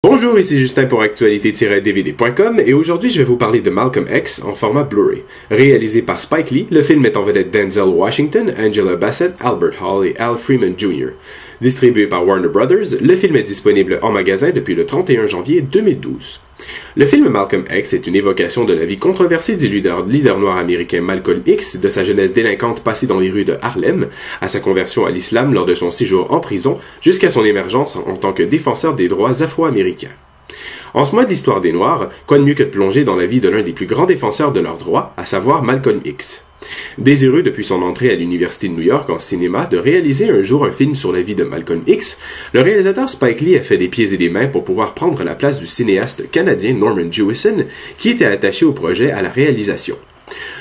Bonjour, ici Justin pour actualité-dvd.com et aujourd'hui je vais vous parler de Malcolm X en format Blu-ray. Réalisé par Spike Lee, le film met en vedette Denzel Washington, Angela Bassett, Albert Hall et Al Freeman Jr. Distribué par Warner Brothers, le film est disponible en magasin depuis le 31 janvier 2012. Le film Malcolm X est une évocation de la vie controversée du leader noir américain Malcolm X, de sa jeunesse délinquante passée dans les rues de Harlem, à sa conversion à l'islam lors de son séjour en prison, jusqu'à son émergence en tant que défenseur des droits afro-américains. En ce mois de l'histoire des Noirs, quoi de mieux que de plonger dans la vie de l'un des plus grands défenseurs de leurs droits, à savoir Malcolm X. Désireux depuis son entrée à l'Université de New York en cinéma de réaliser un jour un film sur la vie de Malcolm X, le réalisateur Spike Lee a fait des pieds et des mains pour pouvoir prendre la place du cinéaste canadien Norman Jewison, qui était attaché au projet à la réalisation.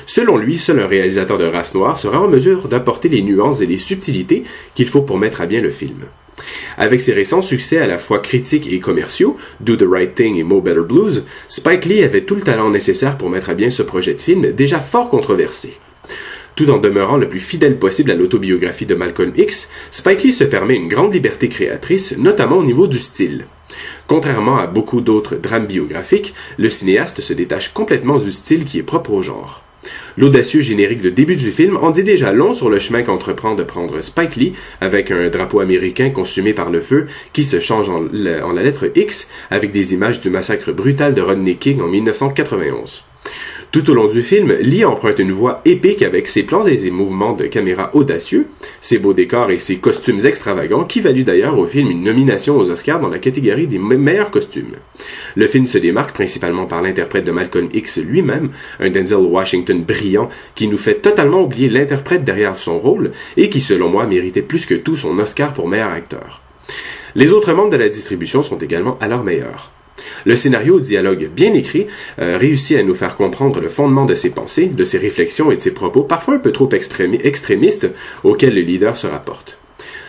Selon lui, seul un réalisateur de race noire sera en mesure d'apporter les nuances et les subtilités qu'il faut pour mettre à bien le film. Avec ses récents succès à la fois critiques et commerciaux, Do the Right Thing et Mo Better Blues, Spike Lee avait tout le talent nécessaire pour mettre à bien ce projet de film déjà fort controversé. Tout en demeurant le plus fidèle possible à l'autobiographie de Malcolm X, Spike Lee se permet une grande liberté créatrice, notamment au niveau du style. Contrairement à beaucoup d'autres drames biographiques, le cinéaste se détache complètement du style qui est propre au genre. L'audacieux générique de début du film en dit déjà long sur le chemin qu'entreprend de prendre Spike Lee avec un drapeau américain consumé par le feu qui se change en la lettre X avec des images du massacre brutal de Rodney King en 1991. Tout au long du film, Lee emprunte une voix épique avec ses plans et ses mouvements de caméra audacieux, ses beaux décors et ses costumes extravagants qui valut d'ailleurs au film une nomination aux Oscars dans la catégorie des meilleurs costumes. Le film se démarque principalement par l'interprète de Malcolm X lui-même, un Denzel Washington brillant qui nous fait totalement oublier l'interprète derrière son rôle et qui selon moi méritait plus que tout son Oscar pour meilleur acteur. Les autres membres de la distribution sont également à leur meilleur. Le scénario au dialogue bien écrit réussit à nous faire comprendre le fondement de ses pensées, de ses réflexions et de ses propos parfois un peu trop extrémistes auxquels le leader se rapporte.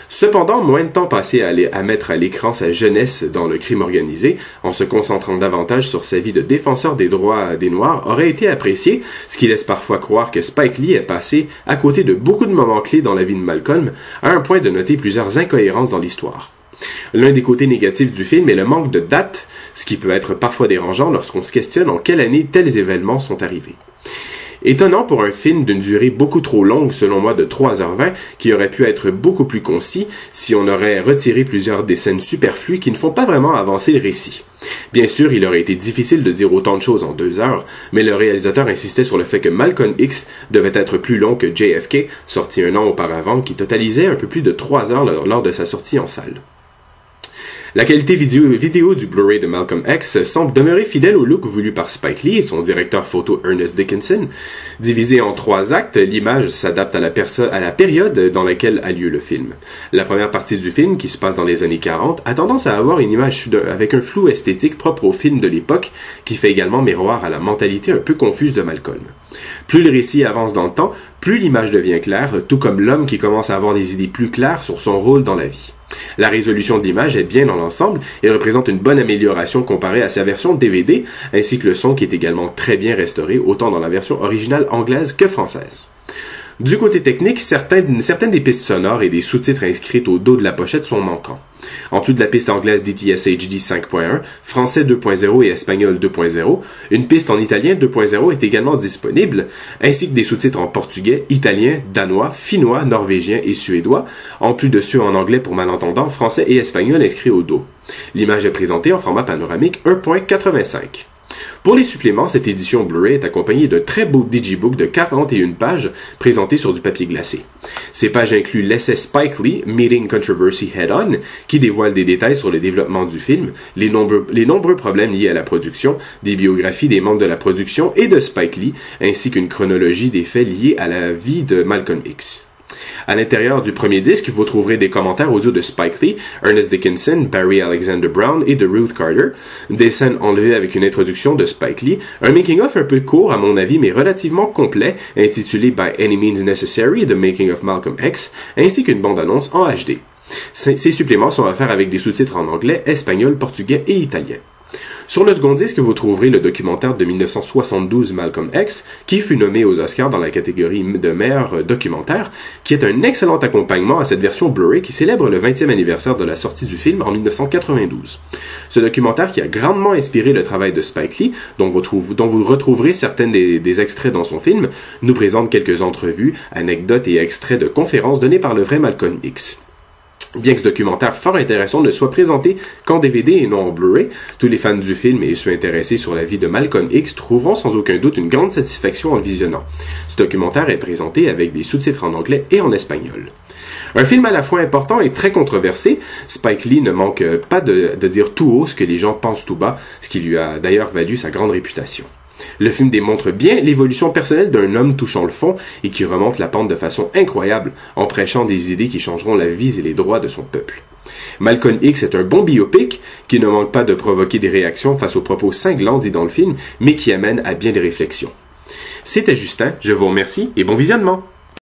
Cependant, moins de temps passé à mettre à l'écran sa jeunesse dans le crime organisé, en se concentrant davantage sur sa vie de défenseur des droits des Noirs, aurait été apprécié, ce qui laisse parfois croire que Spike Lee est passé à côté de beaucoup de moments clés dans la vie de Malcolm, à un point de noter plusieurs incohérences dans l'histoire. L'un des côtés négatifs du film est le manque de date, ce qui peut être parfois dérangeant lorsqu'on se questionne en quelle année tels événements sont arrivés. Étonnant pour un film d'une durée beaucoup trop longue, selon moi de 3h20, qui aurait pu être beaucoup plus concis si on aurait retiré plusieurs des scènes superflues qui ne font pas vraiment avancer le récit. Bien sûr, il aurait été difficile de dire autant de choses en 2 heures, mais le réalisateur insistait sur le fait que Malcolm X devait être plus long que JFK, sorti un an auparavant, qui totalisait un peu plus de 3 heures lors de sa sortie en salle. La qualité vidéo du Blu-ray de Malcolm X semble demeurer fidèle au look voulu par Spike Lee et son directeur photo Ernest Dickinson. Divisé en 3 actes, l'image s'adapte à la période dans laquelle a lieu le film. La première partie du film, qui se passe dans les années 40, a tendance à avoir une image avec un flou esthétique propre au film de l'époque, qui fait également miroir à la mentalité un peu confuse de Malcolm. Plus le récit avance dans le temps, plus l'image devient claire, tout comme l'homme qui commence à avoir des idées plus claires sur son rôle dans la vie. La résolution de l'image est bien dans l'ensemble et représente une bonne amélioration comparée à sa version DVD, ainsi que le son qui est également très bien restauré, autant dans la version originale anglaise que française. Du côté technique, certaines des pistes sonores et des sous-titres inscrites au dos de la pochette sont manquants. En plus de la piste anglaise DTS HD 5.1, français 2.0 et espagnol 2.0, une piste en italien 2.0 est également disponible, ainsi que des sous-titres en portugais, italien, danois, finnois, norvégien et suédois, en plus de ceux en anglais pour malentendants, français et espagnol inscrits au dos. L'image est présentée en format panoramique 1.85. Pour les suppléments, cette édition Blu-ray est accompagnée d'un très beau digibook de 41 pages présenté sur du papier glacé. Ces pages incluent l'essai Spike Lee, Meeting Controversy Head-On, qui dévoile des détails sur le développement du film, les nombreux problèmes liés à la production, des biographies des membres de la production et de Spike Lee, ainsi qu'une chronologie des faits liés à la vie de Malcolm X. À l'intérieur du premier disque, vous trouverez des commentaires audio de Spike Lee, Ernest Dickinson, Barry Alexander Brown et de Ruth Carter, des scènes enlevées avec une introduction de Spike Lee, un making-of un peu court à mon avis mais relativement complet, intitulé By Any Means Necessary, The Making of Malcolm X, ainsi qu'une bande-annonce en HD. Ces suppléments sont offerts avec des sous-titres en anglais, espagnol, portugais et italien. Sur le second disque, vous trouverez le documentaire de 1972 Malcolm X, qui fut nommé aux Oscars dans la catégorie de meilleur documentaire, qui est un excellent accompagnement à cette version Blu-ray qui célèbre le 20e anniversaire de la sortie du film en 1992. Ce documentaire qui a grandement inspiré le travail de Spike Lee, dont vous retrouverez certaines des extraits dans son film, nous présente quelques entrevues, anecdotes et extraits de conférences données par le vrai Malcolm X. Bien que ce documentaire fort intéressant ne soit présenté qu'en DVD et non en Blu-ray, tous les fans du film et ceux intéressés sur la vie de Malcolm X trouveront sans aucun doute une grande satisfaction en le visionnant. Ce documentaire est présenté avec des sous-titres en anglais et en espagnol. Un film à la fois important et très controversé, Spike Lee ne manque pas de dire tout haut ce que les gens pensent tout bas, ce qui lui a d'ailleurs valu sa grande réputation. Le film démontre bien l'évolution personnelle d'un homme touchant le fond et qui remonte la pente de façon incroyable en prêchant des idées qui changeront la vie et les droits de son peuple. Malcolm X est un bon biopic qui ne manque pas de provoquer des réactions face aux propos cinglants dits dans le film, mais qui amène à bien des réflexions. C'était Justin, je vous remercie et bon visionnement!